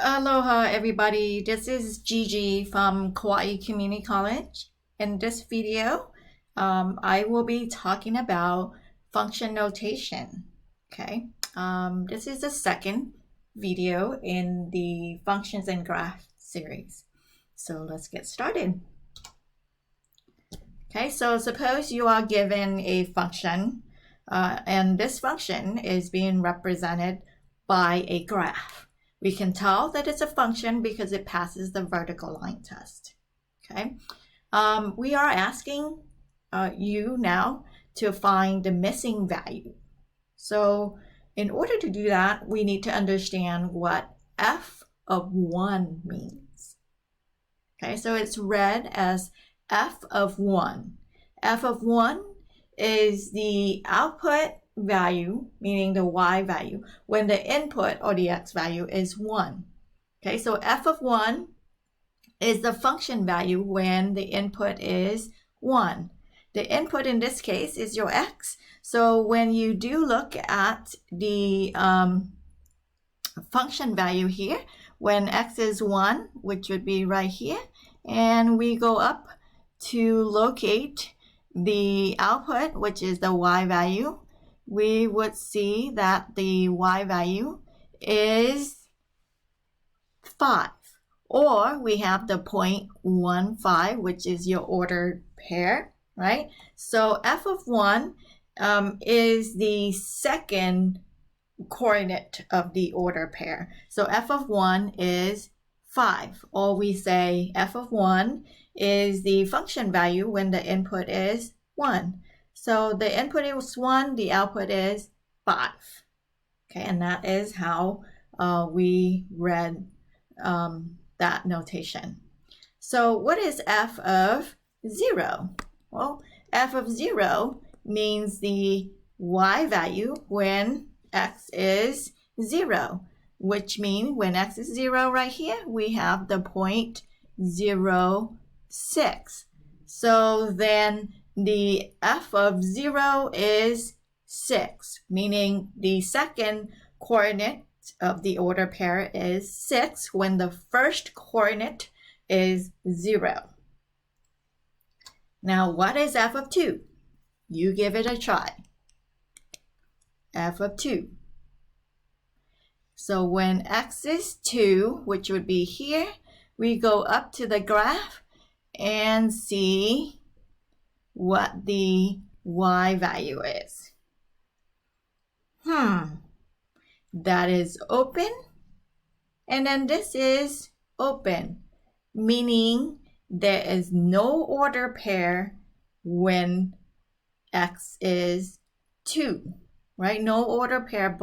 Aloha everybody, this is Gigi from Kauai Community College. In this video, I will be talking about function notation. Okay, this is the second video in the functions and graph series. So let's get started. Okay, so suppose you are given a function and this function is being represented by a graph. We can tell that it's a function because it passes the vertical line test. Okay, we are asking you now to find the missing value. So in order to do that, we need to understand what f of 1 means. Okay, so it's read as f of 1. F of 1 is the output value, meaning the y value, when the input or the x value is 1. Okay, so f of 1 is the function value when the input is 1. The input in this case is your x. So when you do look at the function value here, when x is 1, which would be right here, and we go up to locate the output, which is the y value, we would see that the y value is 5. Or we have the 0.15, which is your ordered pair, right? So f of 1 is the second coordinate of the order pair. So f of 1 is 5. Or we say f of 1 is the function value when the input is 1. So the input is 1, the output is 5. Okay, and that is how we read that notation. So what is f of 0? Well, f of 0 means the y value when x is 0, which means when x is 0 right here, we have the 0.06. So then the f of 0 is 6, meaning the second coordinate of the order pair is 6 when the first coordinate is 0. Now, what is f of 2? You give it a try. F of 2. So when x is 2, which would be here, we go up to the graph and see what the y value is. That is open, and then this is open, meaning there is no order pair when x is 2, right? No order pair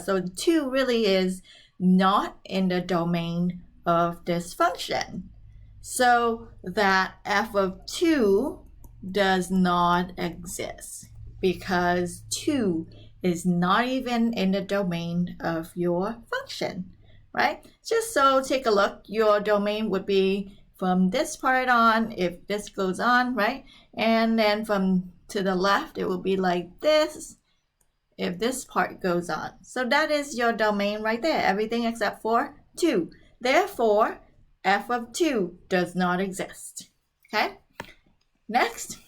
so 2 really is not in the domain of this function. So that f of 2 does not exist because 2 is not even in the domain of your function, right? Just so take a look, your domain would be from this part on, if this goes on, right? And then from to the left, it will be like this if this part goes on. So that is your domain right there, everything except for 2. Therefore, f of 2 does not exist, okay? Next,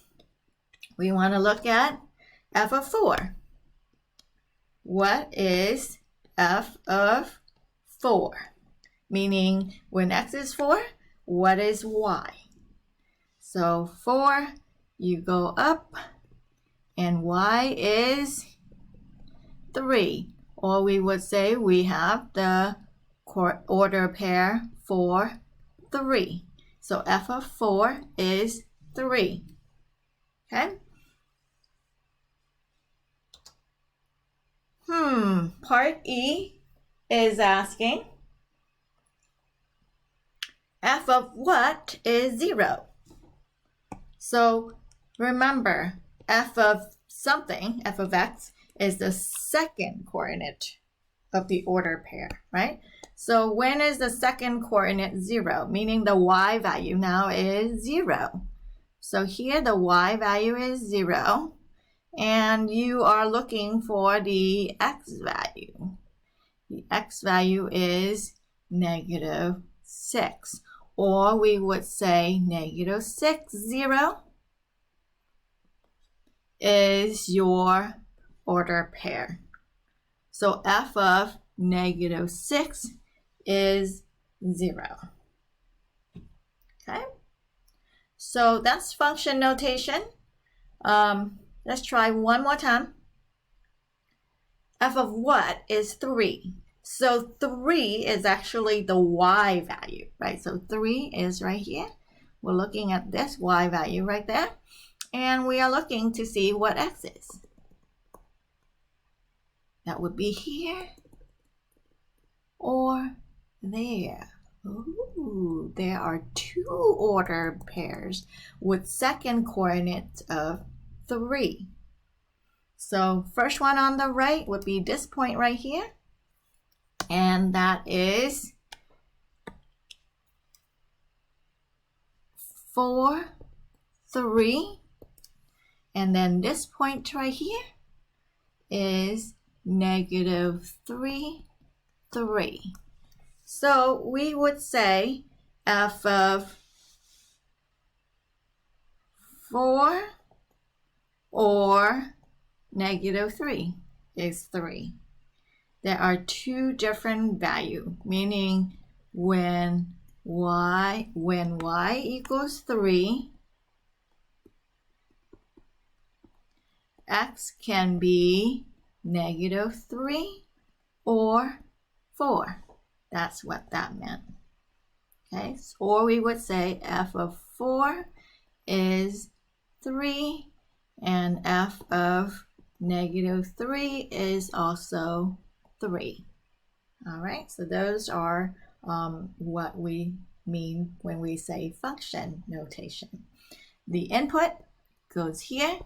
we want to look at f of 4. What is f of 4? Meaning, when x is 4, what is y? So 4, you go up, and y is 3. Or we would say we have the order pair for 3. So f of 4 is 3. Okay? Part E is asking f of what is 0? So remember, f of something, f of x, is the second coordinate of the order pair, right? So when is the second coordinate 0? Meaning the y value now is 0. So here the y value is 0. And you are looking for the x value. The x value is negative 6. Or we would say negative 6, 0 is your order pair. So f of negative 6 is 0. Okay? So that's function notation. Let's try one more time. F of what is 3? So 3 is actually the y value, right? So 3 is right here. We're looking at this y value right there. And we are looking to see what x is. That would be here or there. Ooh, there are 2 order pairs with second coordinates of 3. So first one on the right would be this point right here. And that is 4, 3. And then this point right here is negative 3, 3. So we would say f of 4 or negative 3 is 3. There are 2 different values, meaning when y equals 3, x can be negative 3 or 4. That's what that meant. Okay, or we would say f of 4 is 3 and f of negative 3 is also 3. All right, so those are what we mean when we say function notation. The input goes here,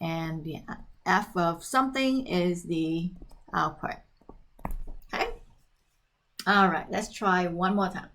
and the f of something is the output. Okay? All right, let's try one more time.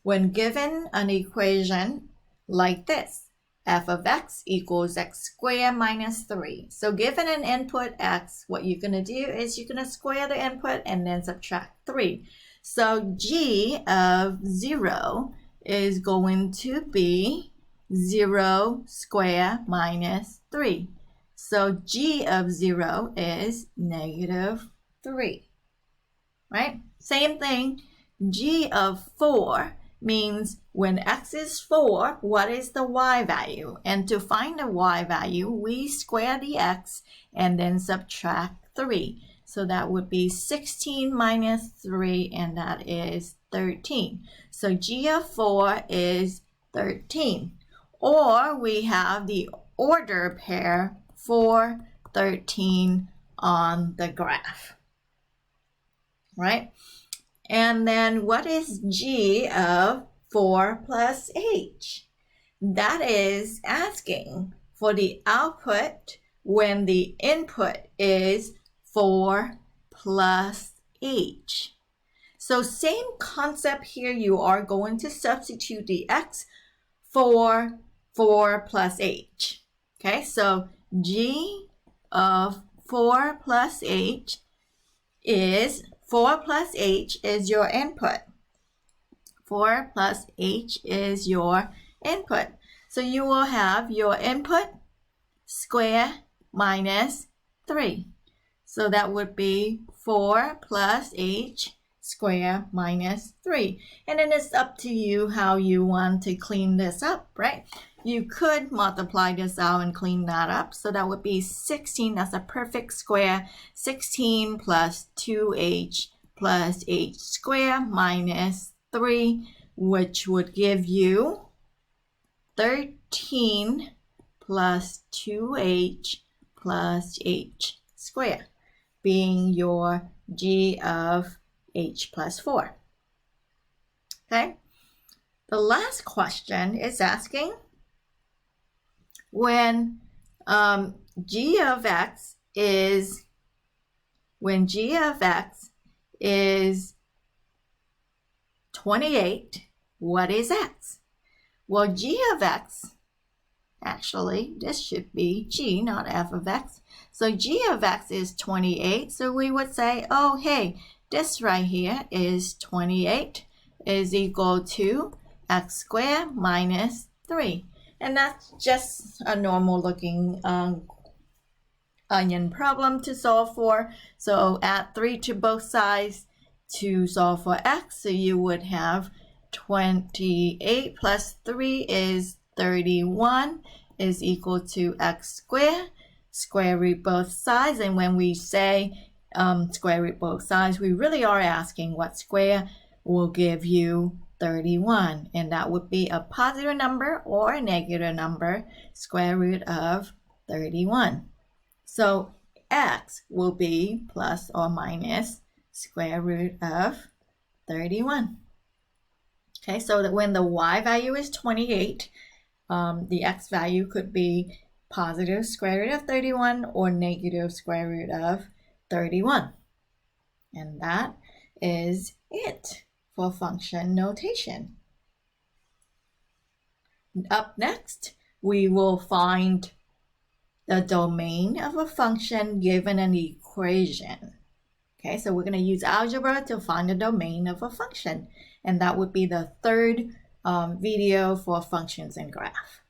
When given an equation like this, f of x equals x squared minus 3. So given an input x, what you're going to do is you're going to square the input and then subtract 3. So g of 0 is going to be 0 squared minus 3. So g of 0 is negative 3. Right? Same thing, g of 4 means when x is 4, what is the y value? And to find the y value, we square the x and then subtract 3. So that would be 16 minus 3, and that is 13. So g of 4 is 13. Or we have the order pair 4, 13 on the graph. Right? And then what is g of 4 plus h? That is asking for the output when the input is 4 plus h. So same concept here, you are going to substitute the x for 4 plus h. Okay, so g of 4 plus h is 4 plus h is your input. 4 plus h is your input. So you will have your input square minus 3. So that would be 4 plus h square minus 3. And then it's up to you how you want to clean this up, right? You could multiply this out and clean that up. So that would be 16. That's a perfect square. 16 plus 2h plus h squared minus 3, which would give you 13 plus 2h plus h squared, being your g of h plus 4. Okay? The last question is asking when g of x is 28, what is x? Well, g of x, actually, this should be g, not f of x. So g of x is 28. So we would say, oh, hey, this right here is 28 is equal to x squared minus 3. And that's just a normal looking onion problem to solve for. So add 3 to both sides to solve for x. So you would have 28 plus 3 is 31 is equal to x squared. Square root both sides. And when we say square root both sides, we really are asking what square will give you 31. And that would be a positive number or a negative number, square root of 31. So x will be plus or minus square root of 31. Okay, so that when the y value is 28, the x value could be positive square root of 31 or negative square root of 31. And that is it for function notation. Up next, we will find the domain of a function given an equation. Okay, so we're going to use algebra to find the domain of a function. And that would be the third video for functions and graph.